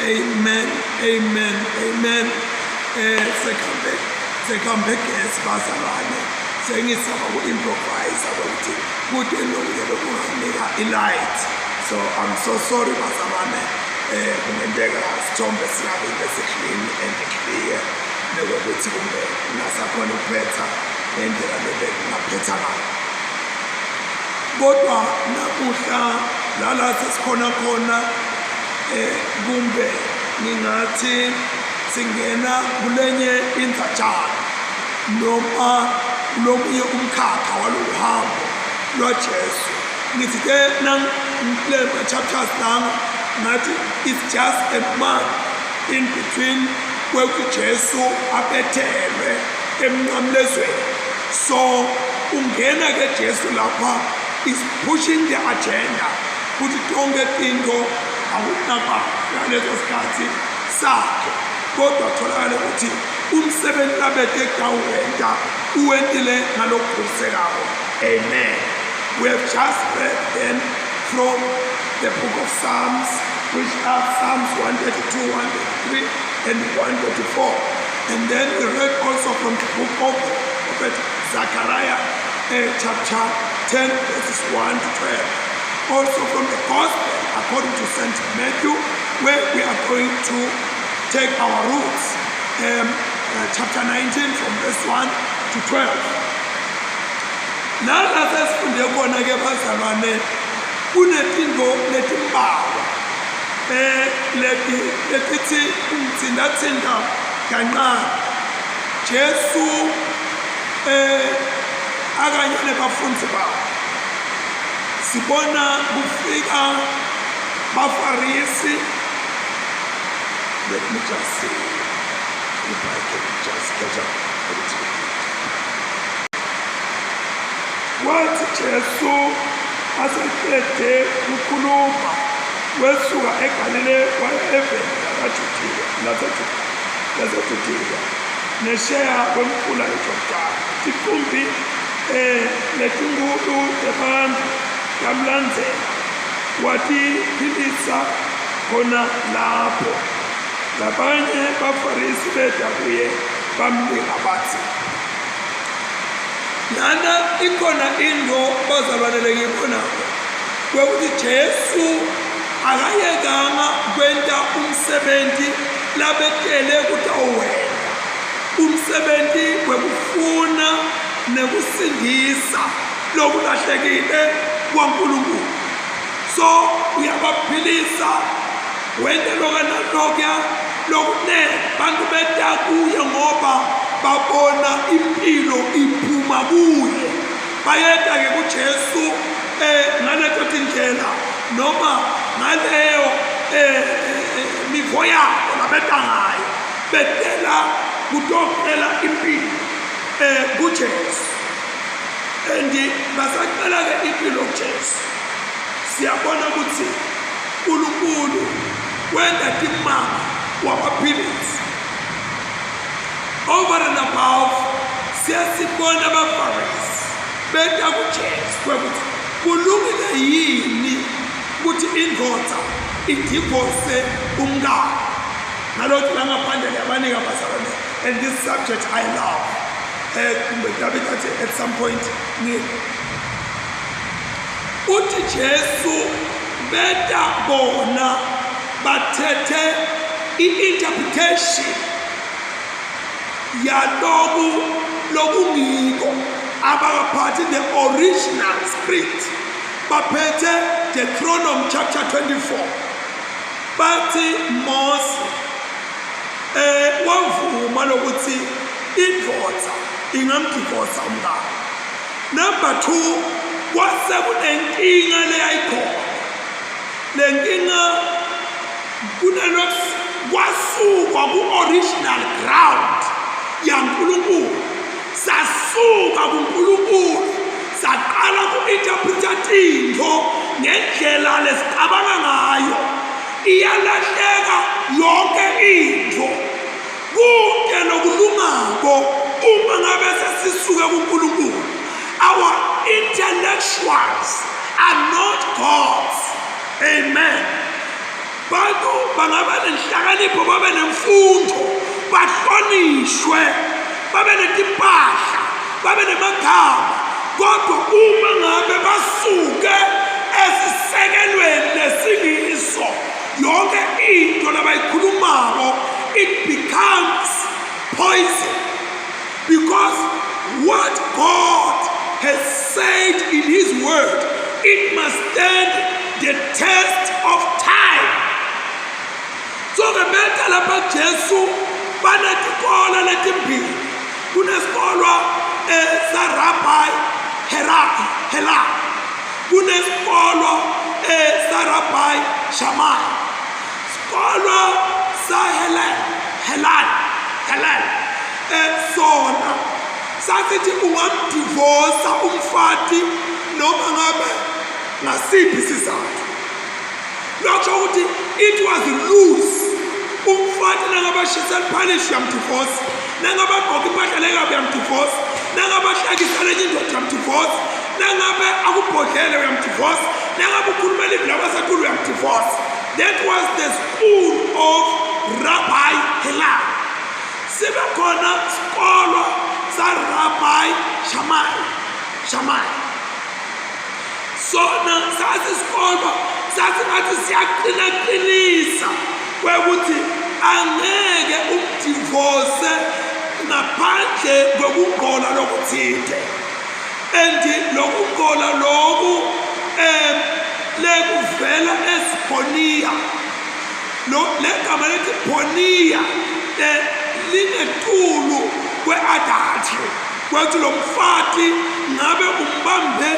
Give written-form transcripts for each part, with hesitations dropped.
Amen, amen, amen. Second guest bazalwane. Sengizama ku-improvise ukuthi kude nokuyebe kunganika i-light. So I'm so sorry bazalwane. Kungenteka sithombe singabe clean and clear. Nokuthi kumbe nasakhona ukuphetha ngendlela lebekungaphetha ngayo. Kodwa namuhla lala sesikhona khona kumbe ngingathi singena kulenye inzatshana noma lomunye umkhakha walohambo lwaJesu. Ngithi ke nangile chapters nanga ngathi it's just a month in between where uJesu abethelwe emnqamlezweni. So ungena ke Jesu lapha is pushing the agenda ukuthi tonke into awunaba ngaleso sikhathi sakhe. Kodwa tholakala ukuthi umsebenzi labethe kawenda uwentile ngalokuphilisekayo. Amen. We have just read then from the book of Psalms, which are Psalms 132, 133, and 134. And then we read also from the book of Prophet Zechariah, chapter 10, verses 1 to 12. Also from the Gospel, according to St. Matthew, where we are going to take our roots, chapter 19, from verse 1 to 12. Nala sesifunde khona ke bazalwane kunezinto letimbawa letithi umthindathinda kancane. Jesu akanye nebafundi bakhe sibona kufika baFarisi. Let me just see if I can just catch up a little bit. Wathi Jesu aseqede ukukhuluma wesuka eGalileya waya eVenda laseJudiya nesheya kwemfula iJordani. Iqumbi lezinkulu zabantu lamlandzela watiphilisa khona lapho. Labanye baFarisi beda kuye bamnika bathi, lana ikhona into bazalwane ngiyibonako ukuthi Jesu akayekanga kwenta umsebenzi labetele ukuthi awena umsebenzi wekufuna nekusindisa lokulahlekile kwaNkulunkulu. So uyabaphilisa wena lokana lokune bantu beda kuye ngoba babona impilo iphuma kuye. Bayeda ke kuJesu ngaleto tindlela noma ngaleyo mivo yabo labeda ngayo bedela kutokela impilo kuJesu. Endi basaqala ke impilo kuJesu. Siyabona ukuthi uNkulunkulu wenda timanga wabaphilisi. Over and above, siyasibona abaFarisi beda kuJesu ukuthi kulungile yini ukuthi indoda idivorce umngane. Ngalokho la ngaphandle yabanika bazalwane. And this subject I love. At some point uthi Jesu beda bona bathethe i-interpretation yaloku lokungiko abaphathi the original script baphethe Deuteronomy chapter 24. Bathi Mose wavuma lokuthi indoda ingamdivorce umngane. Number 2, kwasekunenkinga leyayikhona. Lenkinga kunalokho kwasuka ku-original ground yaNkulunkulu, sasuka kuNkulunkulu saqala ku-interpreta into ngendlela lesicabanga ngayo. Iyalahleka yonke into kuke nokulungako uma ngabe sesisuka kuNkulunkulu. Our intellectuals are not gods. Amen. Bantu bangaba nenhlakanipho babe nemfundo bahlonishwe babe netimpahla babe nemagama kodwa uma ngabe basuke esisekelweni lesingiso yonke into labayikhulumako it becomes poison because what God has said in his word it must stand the test of time. So ngemeta lapha Jesu banetikola letimbili kunesikolwa saRabbi Hillel kunesikolwa saRabbi Shammai sikolwa saHillel sona sasithi ungamdivosa umfati noma ngabe ngasiphi isizathu lokho ukuthi it was loose umfati nangabashisa punish yamdivorce nangabagqoka impahla lekabi yamdivorce nangabahlakisa lenye indoda yamdivorce nangabe akubhodlele uyamdivorce nangabe ukhuluma lendaba sakhulu uyamdivorce. That was the school of Rabbi Hillel. Sibe khona sikolwa saRabbi Shammai sona sasisikholwa sasingathi siyaqinaqinisa kwekuthi angeke umdivorce ngaphandle kokugqola lokuthinte and lokugqola lokhu lekuvela esiphoniya legama lethi phoniya linetulu kwe-adultery kwethi lo mfati ngabe umbambe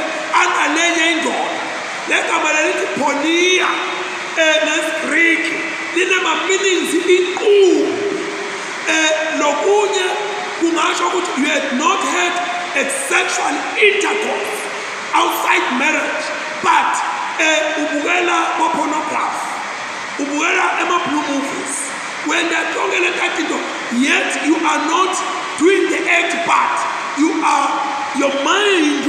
analenye indoda legama lelithi phoniya nesiGreek linema-meanings iqumbi lokunye kungasho ukuthi you had not had a sexual intercourse outside marriage but ubukela pornography ubukela ema-blue movies when they're talking about it yet you are not doing the act but your mind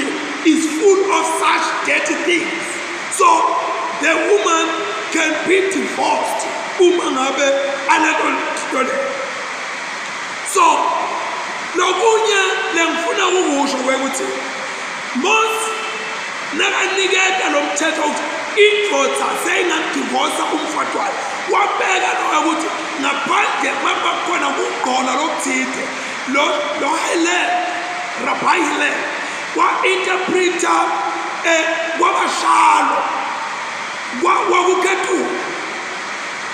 is full of such dirty things. So the woman can be divorced. So lokunye lengifuna ukusho ukuthi most nakaniketa lo mthetho ukuthi indoda seyingadivosa umfati wayo wabeka nokuthi ngaphandle mabakhona kugqola lokuthide lo Hillel Rabbi Hillel wa-interpreta kwabashalo kwakukhethuka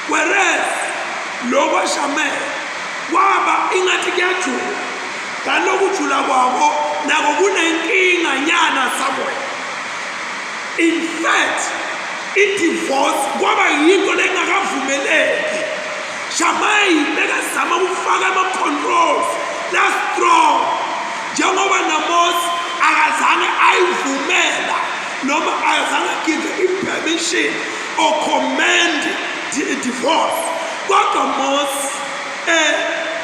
whereas lo kwaShammai kwaba ingathi kuyajula ngalokujula kwabo nako kunenkinga nyana somewhere. In fact i-divorce kwaba yinto lengakavumeleki. Shammai bekazama ukufaka ama-controls la-strong njengoba naMose akazange ayivumela noma akazange give i-permission or command divorce kodwa Mose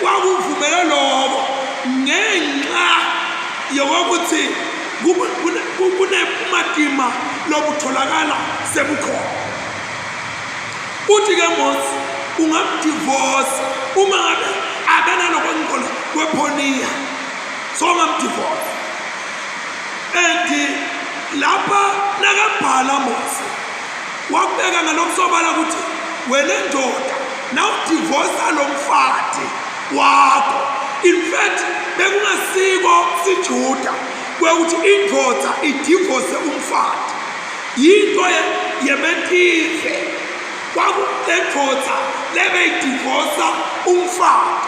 wakuvumela lokho ngenxa yokuthi kunemadima lobutholakala sebukhona. Uthi-ke Mose ungamdivorce uma ngabe akanalokwenqola kwephoniya so ungamdivorce and lapha nakabhala Mose wakubeka ngalokusobala ukuthi wena ndoda nawudivorce lo mfati wakho. In fact bekungasiko siJuda kwekuthi indoda idivorce umfati yinto yemetife kwakulendoda lebeyidivorce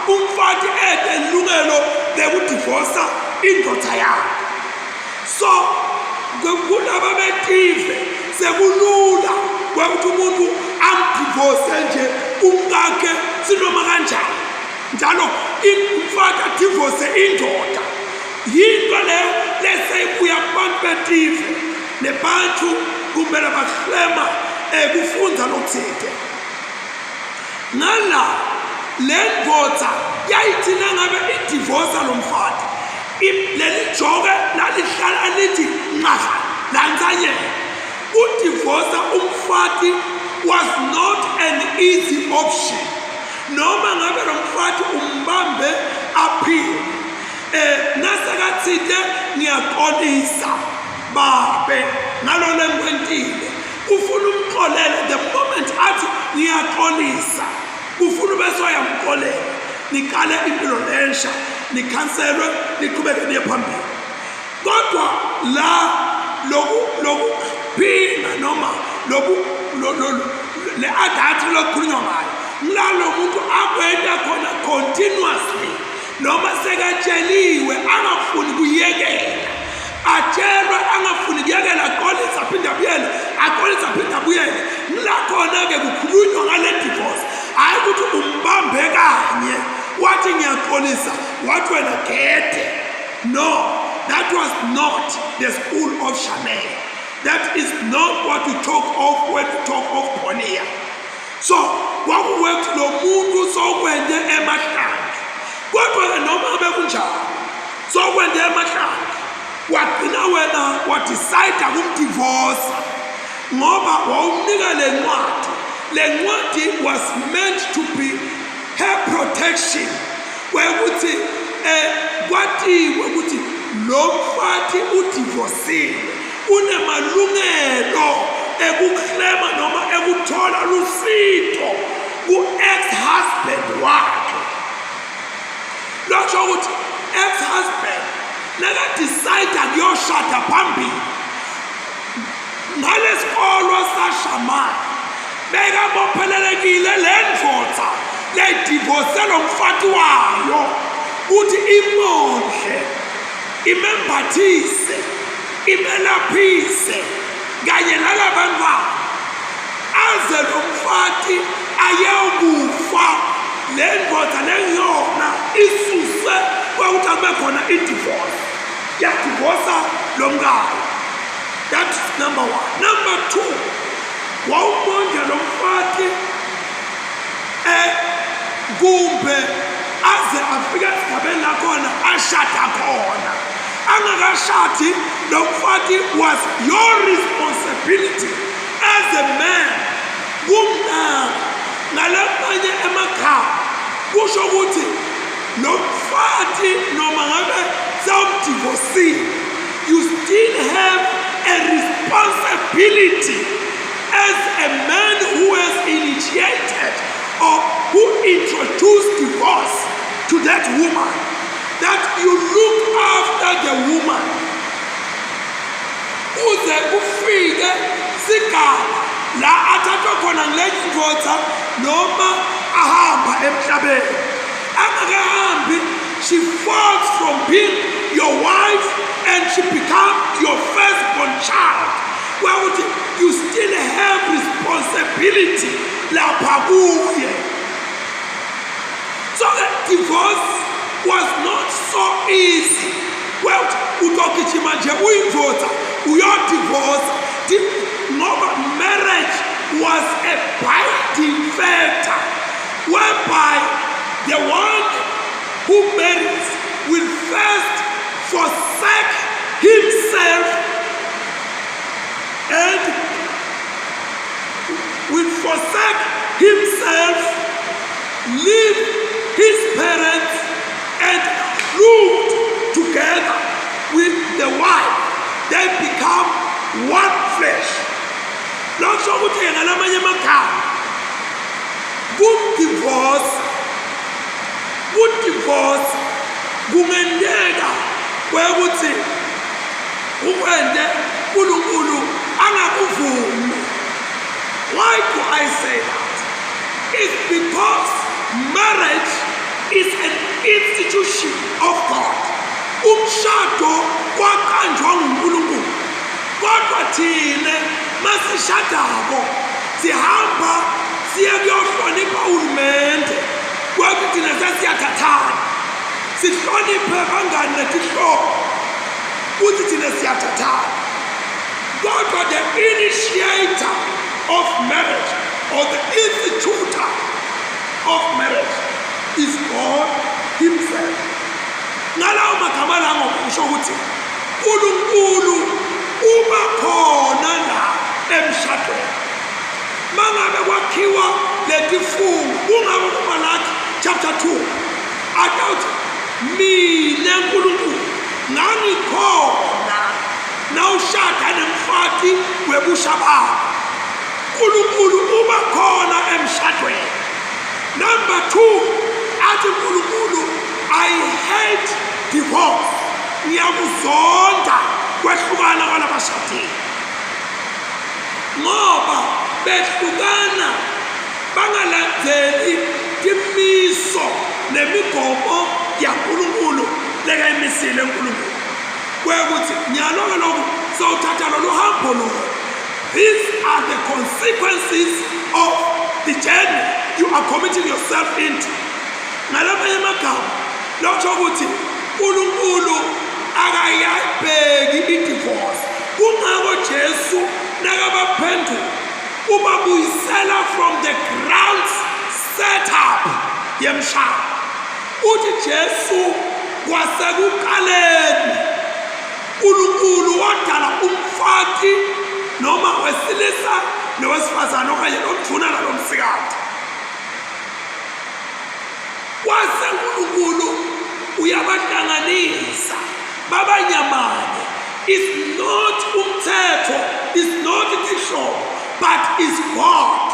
umfati elungelo lekudivorce indoda yakhe. So kulaba betive sekulula kwekuthi umuntu amdivorce nje umkakhe sinoma kanjani njalo umfati adivorce indoda yinto leyo leseyibuya kubantu betive nebantu kumele bahlema kufunza lokuthide ngala le ndoda yayithi nangabe idivorce lo mfati leli joke lalihlala lithi ncaha lanzanye udivorce umfati was not an easy option. Noma ngabe lo mfati umbambe aphile. Nasekathide ngiyaxolisa babe ngalo lengwentile. Ufuna umxolele the moment athi ngiyaxolisa. Ufuna bese uyamxolela. Nikale impilo lensha, nikhanselwe, niqhubeke niye phambili. Kodwa la loku phina noma le adultery lokukhulunywa ngayo ngilalo muntu akwenda khona continuously noma sekatsheliwe angafuni kuyekela atshelwe angafuni kuyekela aqolisa aphinda abuyele aqolisa aphinda abuyele ngilakhona-ke kukhulunywa ngale divorce hayi ukuthi umbambe kanye wathi ngiyaxolisa wathi wena gede. No, that was not the school of Shammai. That is not what we talk of when we talk of Ponia. So, what we work to the moon, so when they emerge, what was the normal Bekunja? So when they emerge, what decide to divorce? Moba Lenwati was meant to be her protection. Where would it, what would it, lo mfati udivorce unemalungelo ekuklema noma ekuthola lusito ku-ex-husband wakhe. Lotsho ukuthi ex-husband nakadecide kuyoshada phambili ngalesikolo saShammai bekabophelelekile le ndvodza ledivorce lo mfati wayo uthi imondle imembathise imelaphise kanye nalabantwana aze lo mfati ayekufa le ndvodza lengiyona isuse kwekuthi akube khona idivorce yadivosa lo mkayo. That's number one. Number two, wawumonja lo mfati kumbe aze afika esigabeni lakhona ashada khona. Angakashadi lo mfati was your responsibility as a man. Kumnaka ngalamanye emakhaya kusho ukuthi lo mfati noma ngabe sawumdivorcile, you still have a responsibility as a man who has initiated or who introduced divorce to that woman, that you look after the woman. Uze ufike sigaba la athathwa khona ngile ndvodza noma ahamba emhlabeni. Angakahambi, she falls from being your wife and she becomes your firstborn child. Well, you still have responsibility lapha kuye. So the divorce was not so easy. Well, utokijima nje uyindvodza uyodivorce ngoba marriage was a binding factor whereby the one who marries will first forsake himself and will forsake himself, leave his parents and root together with the wife. They become one flesh. Lotsho ukuthi ngalamanye amakhaya divorce kungendeka kwekuthi ukwende uNkulunkulu angakuvumi. Why do I say that? It's because marriage is an institution of God. Umshado waqanjwa nguNkulunkulu. Kodwa thina masishadako sihamba siye kuyohlonipha uhulumende kwathi thina sesiyathathana sihloniphe bangani netihlobo kuthi thina siyathathana. Kodwa the initiator of marriage or the institutor of marriage is God himself. Ngalawo magama lawo kusho ukuthi uNkulunkulu uba khona la emshadweni. Mangabe kwakhiwa wetifungo kungako kuMalaki chapter 2 atawuthi mina nkulunkulu ngangikhona nawushada nemfati webusha bakho. Nkulunkulu uba khona emshadweni. Number 2 athi nkulunkulu I hate divorce. Ngiyakuzonda kwehlukana kwalabashadile ngoba behlukana bangalandzeli timiso nemigomo yaNkulunkulu lekayimisile uNkulunkulu kwekuthi nyalo-ke lokhu sowuthatha lolu hambo lolo. These are the consequences of the journey you are committing yourself into. Ngalamanye amagama lokusho ukuthi uNkulunkulu akayibheki i-divorce. Kungako Jesu nakabaphendula ubabuyisela from the grounds set up yemshado. Uthi Jesu kwasekuqaleni uNkulunkulu wadala umfati noma wesilisa nowesifazane okanye nomduna nalomsikati. Kwase uNkulunkulu uyabahlanganisa babanyamanye. It's not umthetho, it's not isho, but it's God.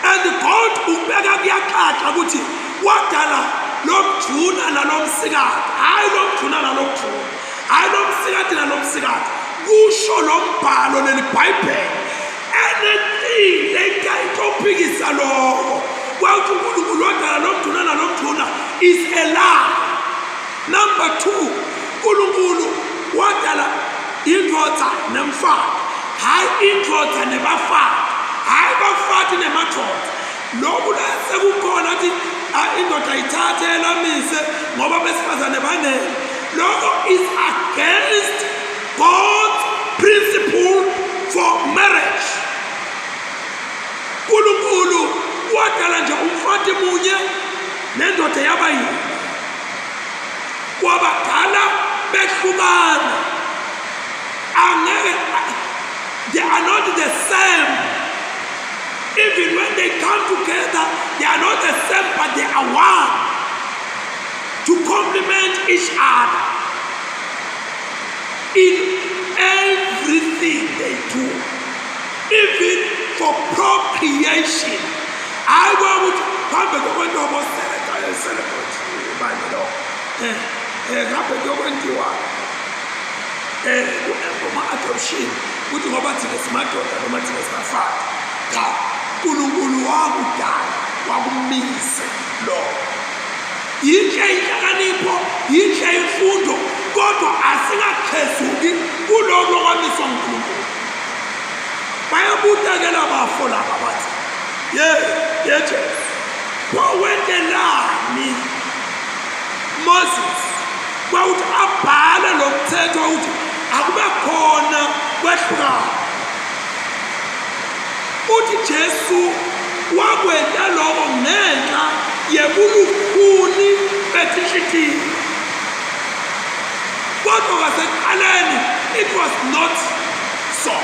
And God ubeka kuyacaca ukuthi wadala lomduna nalomsikati, hayi lomduna nalomduna, hayi lomsikati nalomsikati. Kusho lombhalo lelibhayibheli anything lekayitophikisa lokho kwawuthi uNkulunkulu wadala lomduna nalomduna is a lie. Number 2 uNkulunkulu wadala indoda nemfati, hayi indoda nebafati, hayi bafati nemadoda. Lokhu sekukhona ukuthi indoda ithathe elamise ngoba besifazane banele. Lokho is against God's principle for marriage. uNkulunkulu wadala nje umfati munye nendoda yabayini, kwabadala behlukana. They are not the same. Even when they come together, they are not the same, but they are one to complement each other in everything they do, even for procreation. I want to come back when you almost celebrate by the law. Adoption, which is about the smart or the father. uNkulunkulu wakudala wakumisa lo. Yinhle inhlakanipho, yinhle imfundo, kodwa asingakhezuki kuloko kwamiswa uNkulunkulu. Bayabuta ke labafo laba bathi, yeje wawendelani Moses kwawuthi abhala lo mthetho ukuthi akube khona kwehlukana. Uthi Jesu wakwenda lokho ngenxa yebulukhuni betishitini. Kodwa kwasekuqaleni it was not so.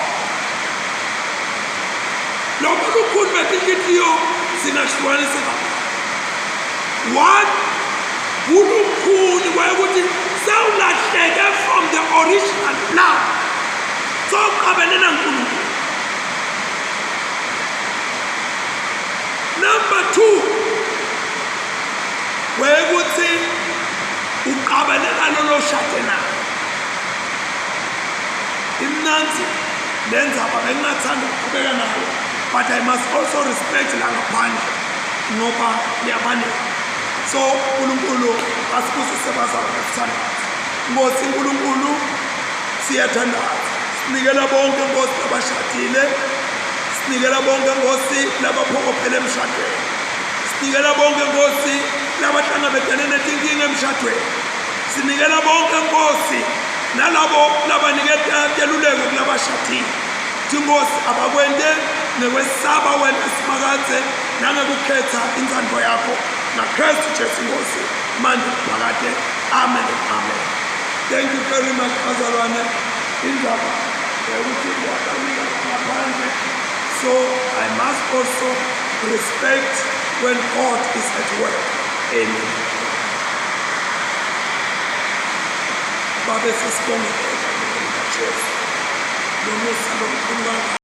Lo bulukhuni betishitiyo singahlukanisa one bulukhuni kwayekuthi sewulahleke from the original plan. So qabelena uNkulunkulu. Number 2, kwekuthi uqabelela lolo shade na. Imnanzi lenzaba bengathanda ukuqhubeka nayo, but I must also respect la ngaphandle ngoba liyabane. So uNkulunkulu asibusise bazalwane besithanda. Nkosi uNkulunkulu siyathandaza. Sinikela bonke Nkosi abashadile. Sinikela bonke Nkosi labaphokophele emshadweni. Sinikela bonke Nkosi labahlangabezene nezinkinga emshadweni. Sinikela bonke Nkosi nalabo labanikela teluleko kulabashadile. Nkosi abakwende nekwesaba wena simakaze nangekukhetha inzandvo yakho naKristu Jesu Nkosi manje phakade. Amen. Amen. Thank you very much bazalwane. Indaba ukuthi ngiyaqhubeka ngaphandle. So I must also respect when God is at work. Amen. Babe sisibonge Jesu. Lo musa lo mkhulu